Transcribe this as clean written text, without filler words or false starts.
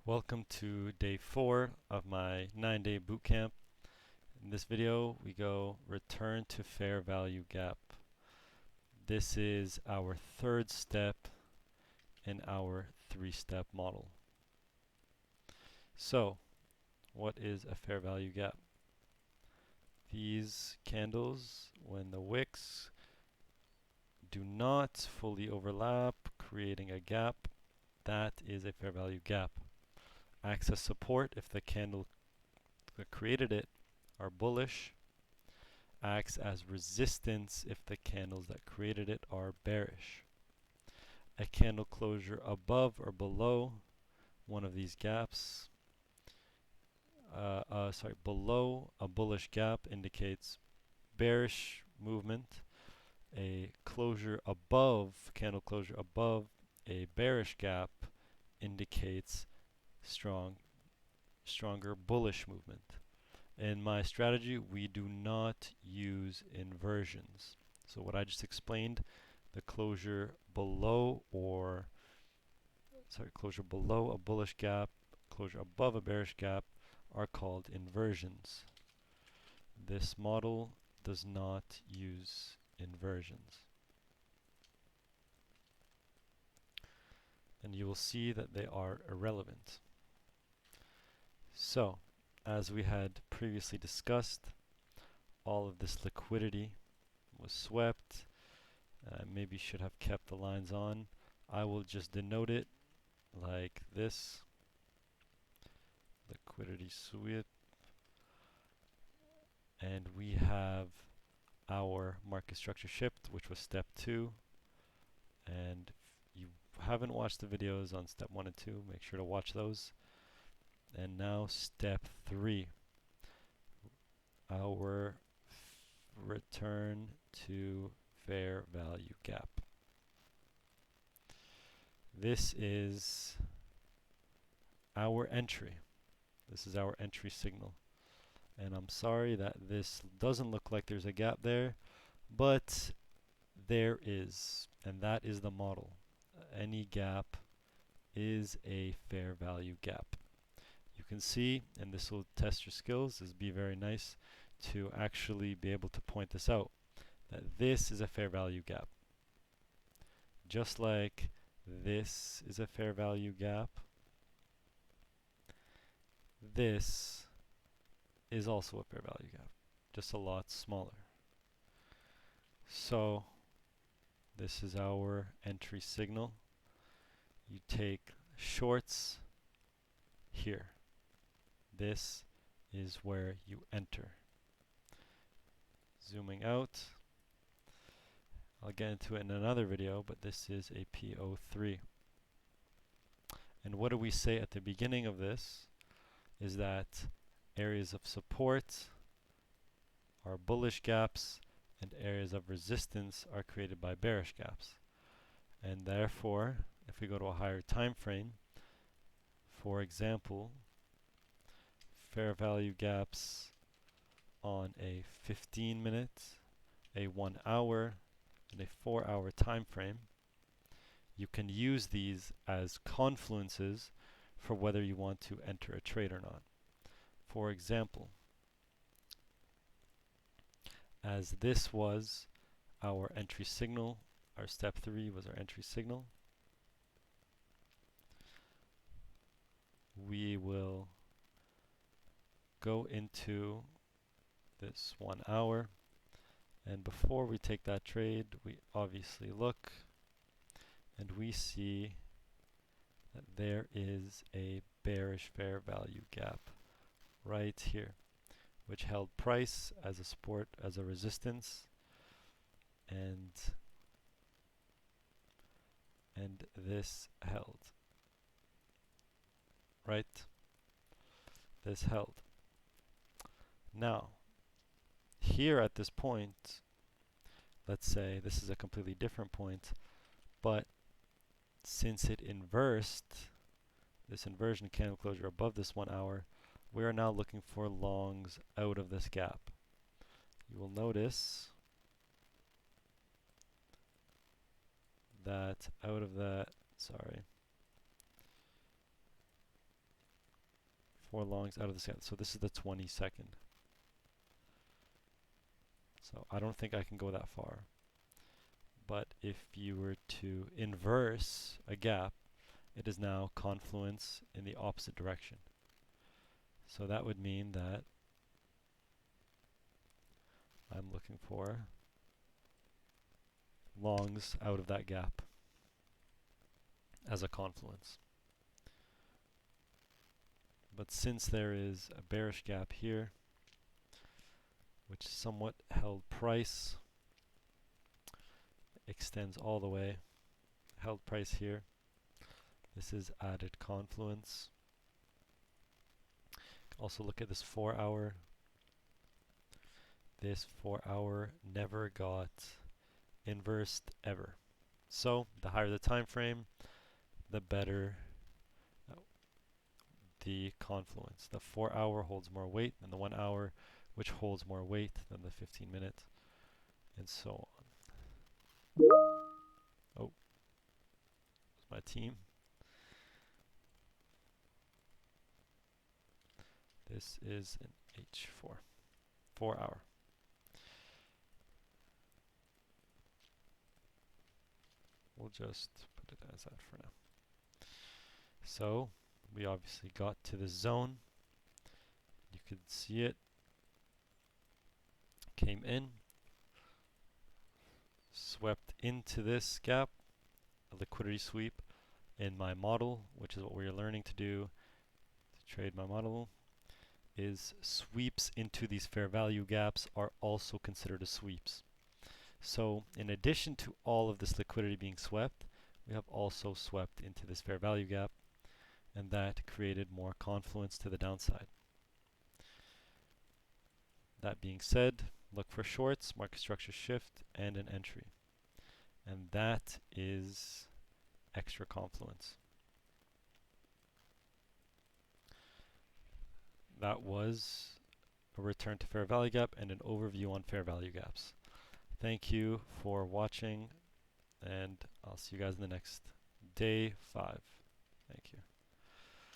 Welcome to day 4 of my 9-day bootcamp. In this video, we go return to fair value gap. This is our third step in our 3-step model. So, what is a fair value gap? These candles, when the wicks do not fully overlap, creating a gap, that is a fair value gap. Acts as support if the candle that created it are bullish, acts as resistance if the candles that created it are bearish. A candle closure above or below one of these gaps, below a bullish gap indicates bearish movement. A candle closure above a bearish gap indicates stronger bullish movement. In my strategy, we do not use inversions. So what I just explained, the closure below a bullish gap, closure above a bearish gap are called inversions. This model does not use inversions. And you will see that they are irrelevant. So, as we had previously discussed, all of this liquidity was swept. Maybe should have kept the lines on. I will just denote it like this. Liquidity sweep. And we have our market structure shift, which was step 2. And if you haven't watched the videos on step 1 and 2, make sure to watch those. And now step 3. Our return to fair value gap. This is our entry. This is our entry signal. And I'm sorry that this doesn't look like there's a gap there, but there is, and that is the model. Any gap is a fair value gap. You can see, and this will test your skills, this will be very nice to actually be able to point this out, that this is a fair value gap. Just like this is a fair value gap, this is also a fair value gap, just a lot smaller. So this is our entry signal. You take shorts here. This is where you enter. Zooming out, I'll get into it in another video, but this is a PO3. And what do we say at the beginning of this is that areas of support are bullish gaps and areas of resistance are created by bearish gaps. And therefore, if we go to a higher time frame, for example, fair value gaps on a 15-minute, a 1-hour, and a 4-hour time frame, you can use these as confluences for whether you want to enter a trade or not. For example, as this was our entry signal, our step 3 was our entry signal, we will go into this 1 hour, and before we take that trade, we obviously look and we see that there is a bearish fair value gap right here, which held price as a support, as a resistance, and this held, right? This held. Now, here at this point, let's say this is a completely different point, but since it inversed, this inversion candle closure above this 1 hour, we are now looking for longs out of this gap. You will notice that out of that, 4 longs out of this gap. So this is the 22nd. So I don't think I can go that far. But if you were to inverse a gap, it is now confluence in the opposite direction. So that would mean that I'm looking for longs out of that gap as a confluence. But since there is a bearish gap here, which somewhat held price, extends all the way, held price here, this is added confluence. Also look at this 4 hour. This 4 hour never got inversed ever. So the higher the time frame, the better the confluence. The 4 hour holds more weight than the 1 hour, which holds more weight than the 15 minute, and so on. Oh, it's my team. This is an H4, 4 hour. We'll just put it as that for now. So we obviously got to the zone. You could see it came in, swept into this gap, a liquidity sweep in my model, which is what we're learning to do to trade my model, is sweeps into these fair value gaps are also considered as sweeps. So in addition to all of this liquidity being swept, we have also swept into this fair value gap, and that created more confluence to the downside. That being said, look for shorts, market structure shift, and an entry. And that is extra confluence. That was a return to fair value gap and an overview on fair value gaps. Thank you for watching, and I'll see you guys in the next day 5. Thank you.